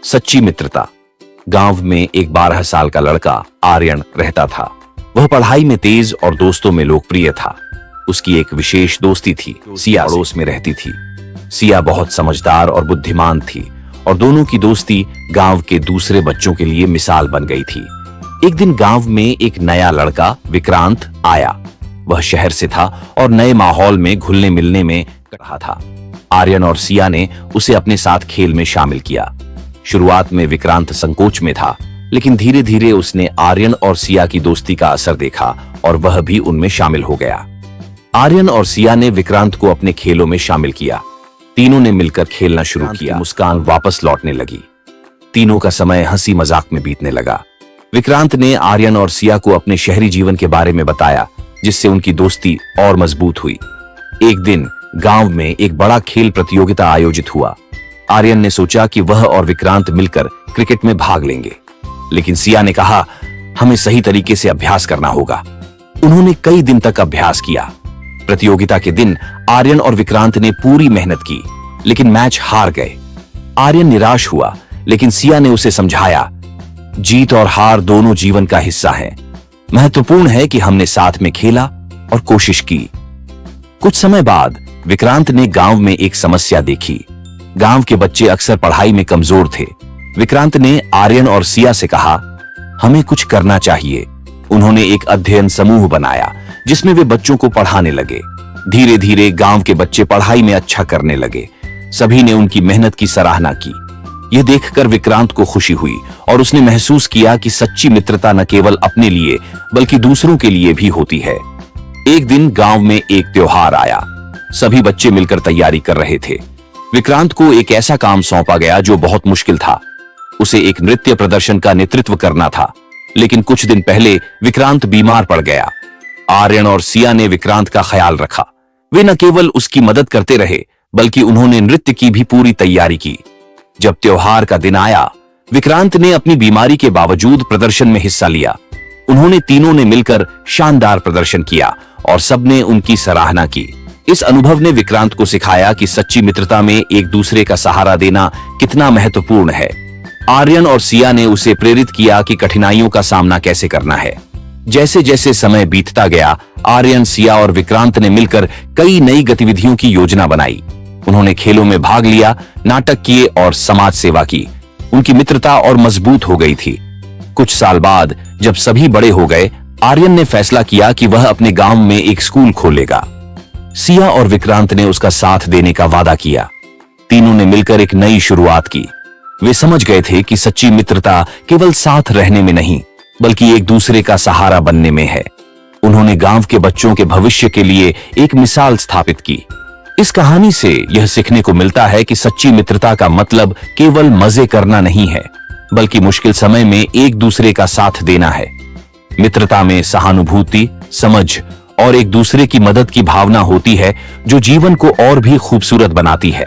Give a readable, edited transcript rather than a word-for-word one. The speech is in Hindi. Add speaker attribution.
Speaker 1: सच्ची मित्रता। गांव में एक 12 साल का लड़का आर्यन रहता था। वह पढ़ाई में तेज और दोस्तों में लोकप्रिय था। उसकी एक विशेष दोस्ती थी, सिया पड़ोस में रहती थी। सिया बहुत समझदार और बुद्धिमान थी और दोनों की दोस्ती गांव के दूसरे बच्चों के लिए मिसाल बन गई थी। एक दिन गांव में एक नया लड़का विक्रांत आया। वह शहर से था और नए माहौल में घुलने मिलने में रहा था। आर्यन और सिया ने उसे अपने साथ खेल में शामिल किया। शुरुआत में विक्रांत संकोच में था, लेकिन धीरे धीरे उसने आर्यन और सिया की दोस्ती का असर देखा और वह भी उनमें शामिल हो गया। आर्यन और सिया ने विक्रांत को अपने खेलों में शामिल किया। तीनों ने मिलकर खेलना शुरू किया। मुस्कान वापस लौटने लगी। तीनों का समय हंसी मजाक में बीतने लगा। विक्रांत ने आर्यन और सिया को अपने शहरी जीवन के बारे में बताया, जिससे उनकी दोस्ती और मजबूत हुई। एक दिन गांव में एक बड़ा खेल प्रतियोगिता आयोजित हुआ। आर्यन ने सोचा कि वह और विक्रांत मिलकर क्रिकेट में भाग लेंगे, लेकिन सिया ने कहा, हमें सही तरीके से अभ्यास करना होगा। उन्होंने कई दिन तक अभ्यास किया। प्रतियोगिता के दिन आर्यन और विक्रांत ने पूरी मेहनत की, लेकिन मैच हार गए। आर्यन निराश हुआ, लेकिन सिया ने उसे समझाया, जीत और हार दोनों जीवन का हिस्सा हैं। महत्वपूर्ण है कि हमने साथ में खेला और कोशिश की। कुछ समय बाद विक्रांत ने गांव में एक समस्या देखी। गांव के बच्चे अक्सर पढ़ाई में कमजोर थे। विक्रांत ने आर्यन और सिया से कहा, हमें कुछ करना चाहिए। उन्होंने एक अध्ययन समूह बनाया, जिसमें वे बच्चों को पढ़ाने लगे। धीरे धीरे गांव के बच्चे पढ़ाई में अच्छा करने लगे। सभी ने उनकी मेहनत की सराहना की। यह देखकर विक्रांत को खुशी हुई और उसने महसूस किया कि सच्ची मित्रता न केवल अपने लिए बल्कि दूसरों के लिए भी होती है। एक दिन गांव में एक त्योहार आया। सभी बच्चे मिलकर तैयारी कर रहे थे। विक्रांत को एक ऐसा काम सौंपा गया जो बहुत मुश्किल था। उसे एक नृत्य प्रदर्शन का नेतृत्व करना था, लेकिन कुछ दिन पहले विक्रांत बीमार पड़ गया। आर्यन और सिया ने विक्रांत का ख्याल रखा। वे न केवल उसकी मदद करते रहे, बल्कि उन्होंने नृत्य की भी पूरी तैयारी की। जब त्योहार का दिन आया, विक्रांत ने अपनी बीमारी के बावजूद प्रदर्शन में हिस्सा लिया। उन्होंने तीनों ने मिलकर शानदार प्रदर्शन किया और सबने उनकी सराहना की। इस अनुभव ने विक्रांत को सिखाया कि सच्ची मित्रता में एक दूसरे का सहारा देना कितना महत्वपूर्ण है। आर्यन और सिया ने उसे प्रेरित किया कि कठिनाइयों का सामना कैसे करना है। जैसे जैसे समय बीतता गया, आर्यन, सिया और विक्रांत ने मिलकर कई नई गतिविधियों की योजना बनाई। उन्होंने खेलों में भाग लिया, नाटक किए और समाज सेवा की। उनकी मित्रता और मजबूत हो गई थी। कुछ साल बाद जब सभी बड़े हो गए, आर्यन ने फैसला किया कि वह अपने गांव में एक स्कूल खोलेगा। सिया और विक्रांत ने उसका साथ देने का वादा किया। तीनों ने मिलकर एक नई शुरुआत की। वे समझ गए थे कि सच्ची मित्रता केवल साथ रहने में नहीं, बल्कि एक दूसरे का सहारा बनने में है। उन्होंने गांव के बच्चों के भविष्य के लिए एक मिसाल स्थापित की। इस कहानी से यह सीखने को मिलता है कि सच्ची मित्रता का मतलब केवल मजे करना नहीं है, बल्कि मुश्किल समय में एक दूसरे का साथ देना है। मित्रता में सहानुभूति, समझ और एक दूसरे की मदद की भावना होती है, जो जीवन को और भी खूबसूरत बनाती है।